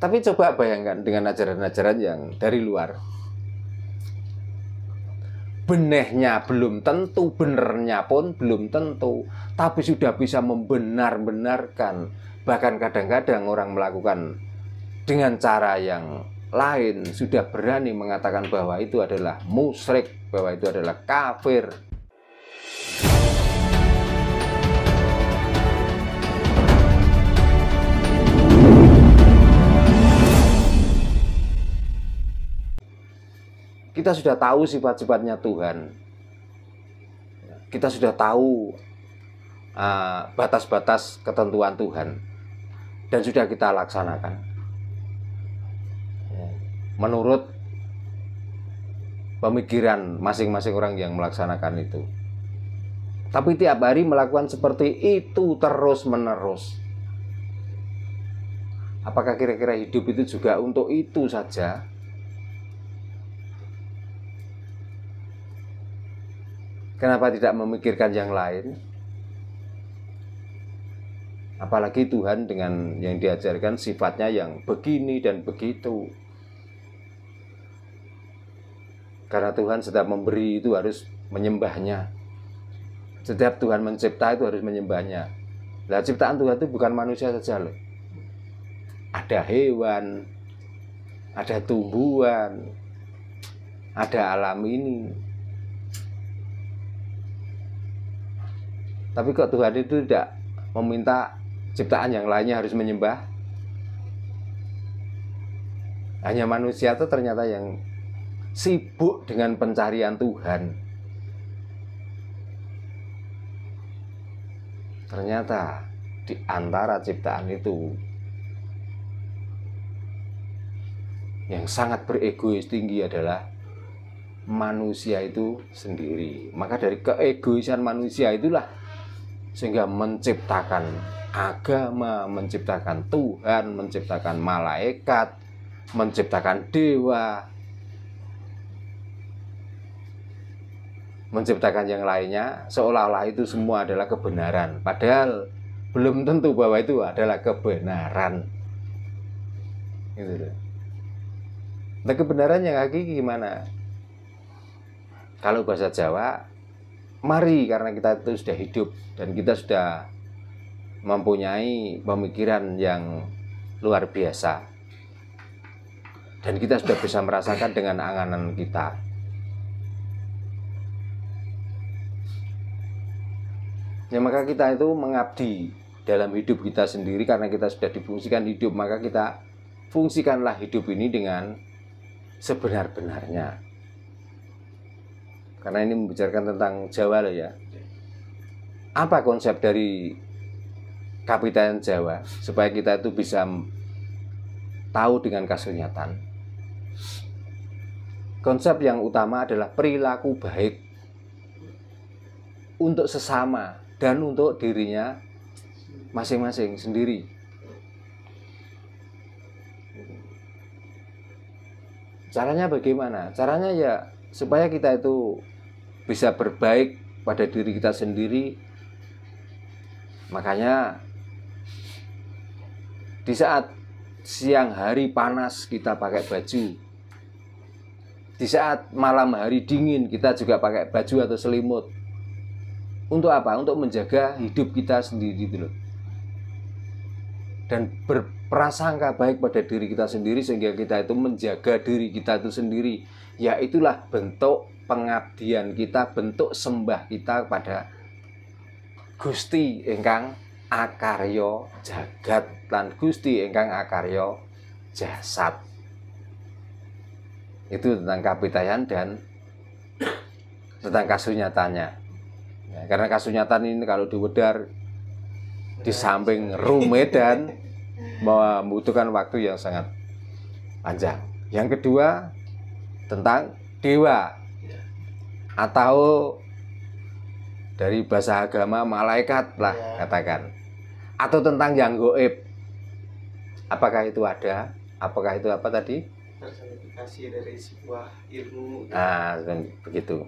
Tapi coba bayangkan dengan ajaran-ajaran yang dari luar. Benehnya belum tentu, benernya pun belum tentu, tapi sudah bisa membenar-benarkan. Bahkan kadang-kadang orang melakukan dengan cara yang lain, sudah berani mengatakan bahwa itu adalah musyrik, bahwa itu adalah kafir. Kita sudah tahu sifat-sifatnya Tuhan. Kita sudah tahu batas-batas ketentuan Tuhan. Dan sudah kita laksanakan menurut pemikiran masing-masing orang yang melaksanakan itu. Tapi tiap hari melakukan seperti itu terus-menerus. Apakah kira-kira hidup itu juga untuk itu saja? Kenapa tidak memikirkan yang lain? Apalagi Tuhan dengan yang diajarkan sifatnya yang begini dan begitu. Karena Tuhan setiap memberi itu harus menyembahnya. Setiap Tuhan mencipta itu harus menyembahnya. Nah, ciptaan Tuhan itu bukan manusia saja loh. Ada hewan, ada tumbuhan, ada alam ini. Tapi kok Tuhan itu tidak meminta ciptaan yang lainnya harus menyembah? Hanya manusia itu ternyata yang sibuk dengan pencarian Tuhan. Ternyata di antara ciptaan itu yang sangat beregois tinggi adalah manusia itu sendiri. Maka dari keegoisan manusia itulah sehingga menciptakan agama, menciptakan Tuhan, menciptakan malaikat, menciptakan dewa, menciptakan yang lainnya, seolah-olah itu semua adalah kebenaran. Padahal belum tentu bahwa itu adalah kebenaran. Gitu. Nah, kebenaran yang hakiki gimana? Kalau bahasa Jawa, mari, karena kita itu sudah hidup dan kita sudah mempunyai pemikiran yang luar biasa dan kita sudah bisa merasakan dengan anganan kita. Ya, maka kita itu mengabdi dalam hidup kita sendiri. Karena kita sudah difungsikan hidup, maka kita fungsikanlah hidup ini dengan sebenar-benarnya. Karena ini membicarakan tentang Jawa loh ya. Apa konsep dari Kapitayan Jawa supaya kita itu bisa tahu dengan kasunyatan? Konsep yang utama adalah perilaku baik untuk sesama dan untuk dirinya masing-masing sendiri. Caranya bagaimana? Caranya ya supaya kita itu bisa berbaik pada diri kita sendiri. Makanya di saat siang hari panas kita pakai baju, di saat malam hari dingin kita juga pakai baju atau selimut. Untuk apa? Untuk menjaga hidup kita sendiri dulu. Dan berprasangka baik pada diri kita sendiri sehingga kita itu menjaga diri kita itu sendiri. Ya, itulah bentuk pengabdian kita, bentuk sembah kita pada Gusti ingkang akarya jagat lan Gusti ingkang akarya jasad. Itu tentang kapitayan dan tentang kasunyatannya. Ya, karena kasunyatan ini kalau diwedhar di samping rumit dan membutuhkan waktu yang sangat panjang. Yang kedua tentang dewa atau dari bahasa agama malaikat lah katakan, atau tentang yang gaib. Apakah itu ada? Apakah itu apa tadi? Personifikasi dari sebuah ilmu. Nah, begitu.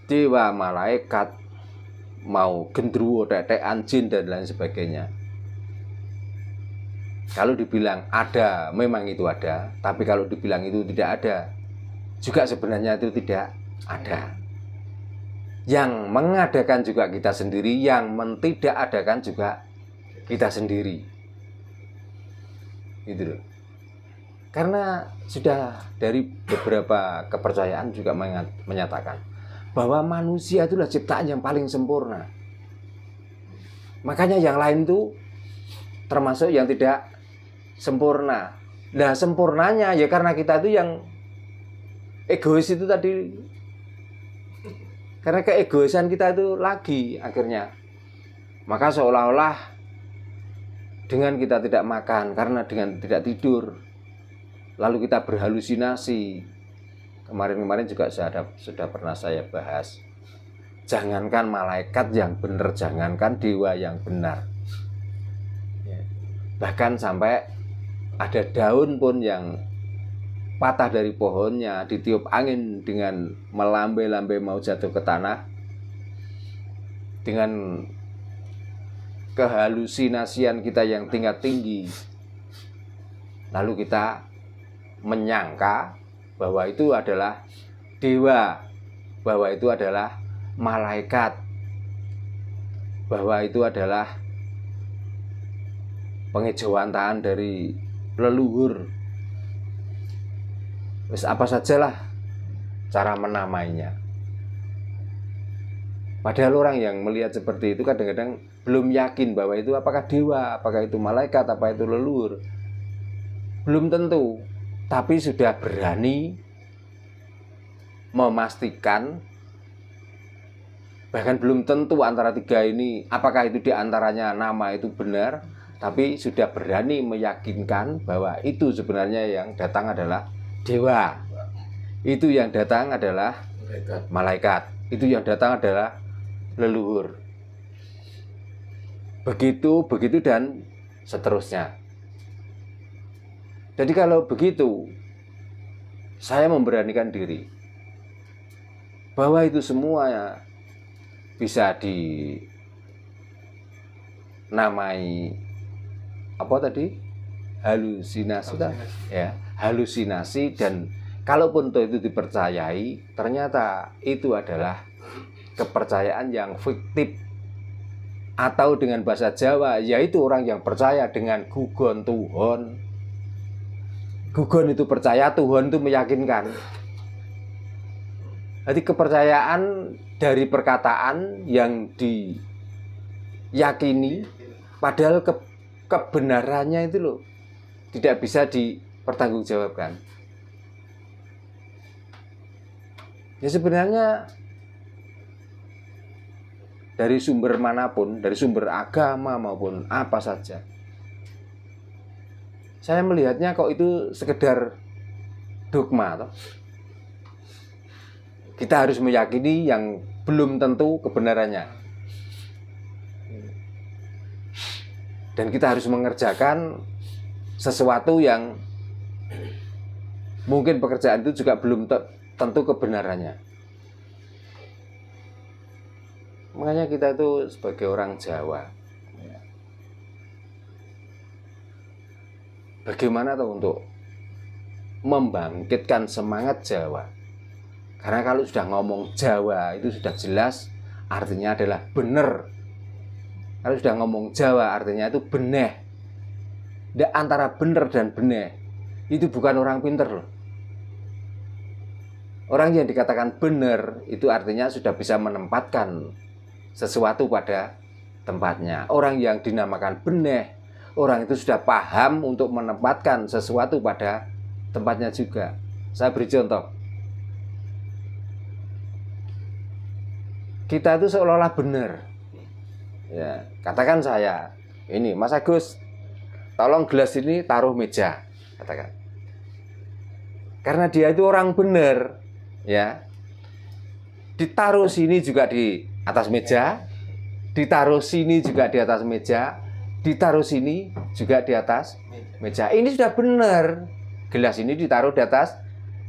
Dewa, malaikat, mau gendruwo, tetean, jin dan lain sebagainya. Kalau dibilang ada, memang itu ada. Tapi kalau dibilang itu tidak ada, juga sebenarnya itu tidak ada. Yang mengadakan juga kita sendiri, yang tidak adakan juga kita sendiri. Gitu loh. Karena sudah dari beberapa kepercayaan juga menyatakan bahwa manusia itulah ciptaan yang paling sempurna. Makanya yang lain itu termasuk yang tidak sempurna. Nah, sempurnanya ya karena kita itu yang egois itu tadi. Karena keegoisan kita itu lagi akhirnya. Maka seolah-olah dengan kita tidak makan, karena dengan tidak tidur, lalu kita berhalusinasi. Kemarin-kemarin juga sudah pernah saya bahas. Jangankan malaikat yang benar, jangankan dewa yang benar. Bahkan sampai ada daun pun yang patah dari pohonnya, ditiup angin dengan melambai-lambai mau jatuh ke tanah, dengan kehalusinasian kita yang tingkat tinggi, lalu kita menyangka bahwa itu adalah dewa, bahwa itu adalah malaikat, bahwa itu adalah pengejauhantaan dari leluhur. Wis apa sajalah cara menamainya. Padahal orang yang melihat seperti itu kadang-kadang belum yakin bahwa itu apakah dewa, apakah itu malaikat, apa itu leluhur. Belum tentu, tapi sudah berani memastikan, bahkan belum tentu antara tiga ini apakah itu diantaranya nama itu benar, tapi sudah berani meyakinkan bahwa itu sebenarnya yang datang adalah dewa, itu yang datang adalah malaikat, itu yang datang adalah leluhur. Begitu dan seterusnya. Jadi kalau begitu, saya memberanikan diri bahwa itu semua bisa dinamai apa tadi? Halusinasi. Ya, halusinasi. Dan kalaupun itu dipercayai, ternyata itu adalah kepercayaan yang fiktif, atau dengan bahasa Jawa yaitu orang yang percaya dengan gugon Tuhan. Gugon itu percaya, Tuhan itu meyakinkan. Jadi kepercayaan dari perkataan yang diyakini, padahal kebenarannya itu loh tidak bisa dipertanggungjawabkan. Ya sebenarnya dari sumber manapun, dari sumber agama maupun apa saja, saya melihatnya kok itu sekedar dogma toh. Kita harus meyakini yang belum tentu kebenarannya. Dan kita harus mengerjakan sesuatu yang mungkin pekerjaan itu juga belum tentu kebenarannya. Makanya kita itu sebagai orang Jawa, bagaimana tuh untuk membangkitkan semangat Jawa? Karena kalau sudah ngomong Jawa itu sudah jelas artinya adalah benar. Kalau sudah ngomong Jawa artinya itu beneh. Antara benar dan beneh itu bukan orang pinter loh. Orang yang dikatakan benar itu artinya sudah bisa menempatkan sesuatu pada tempatnya. Orang yang dinamakan beneh, orang itu sudah paham untuk menempatkan sesuatu pada tempatnya juga. Saya beri contoh. Kita itu seolah-olah benar. Ya, katakan saya, ini Mas Agus, tolong gelas ini taruh meja, katakan. Karena dia itu orang benar, ya. Ditaruh sini juga di atas meja, ditaruh sini juga di atas meja, ditaruh sini juga di atas meja. Ini sudah benar. Gelas ini ditaruh di atas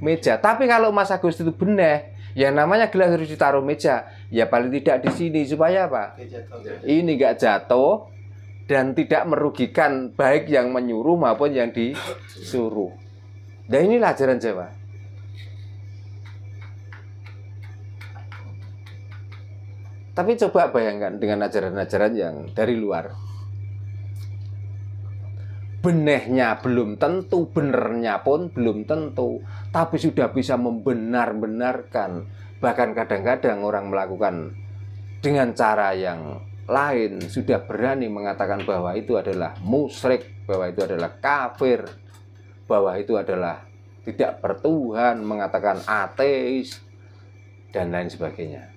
meja. Tapi kalau Mas Agus itu benar, yang namanya gelas harus ditaruh meja, ya paling tidak di sini supaya apa? Ini nggak jatuh dan tidak merugikan baik yang menyuruh maupun yang disuruh. Nah, inilah ajaran Jawa. Tapi coba bayangkan dengan ajaran-ajaran yang dari luar. Benehnya belum tentu, benernya pun belum tentu, tapi sudah bisa membenar-benarkan. Bahkan kadang-kadang orang melakukan dengan cara yang lain, sudah berani mengatakan bahwa itu adalah musyrik, bahwa itu adalah kafir, bahwa itu adalah tidak bertuhan, mengatakan ateis, dan lain sebagainya.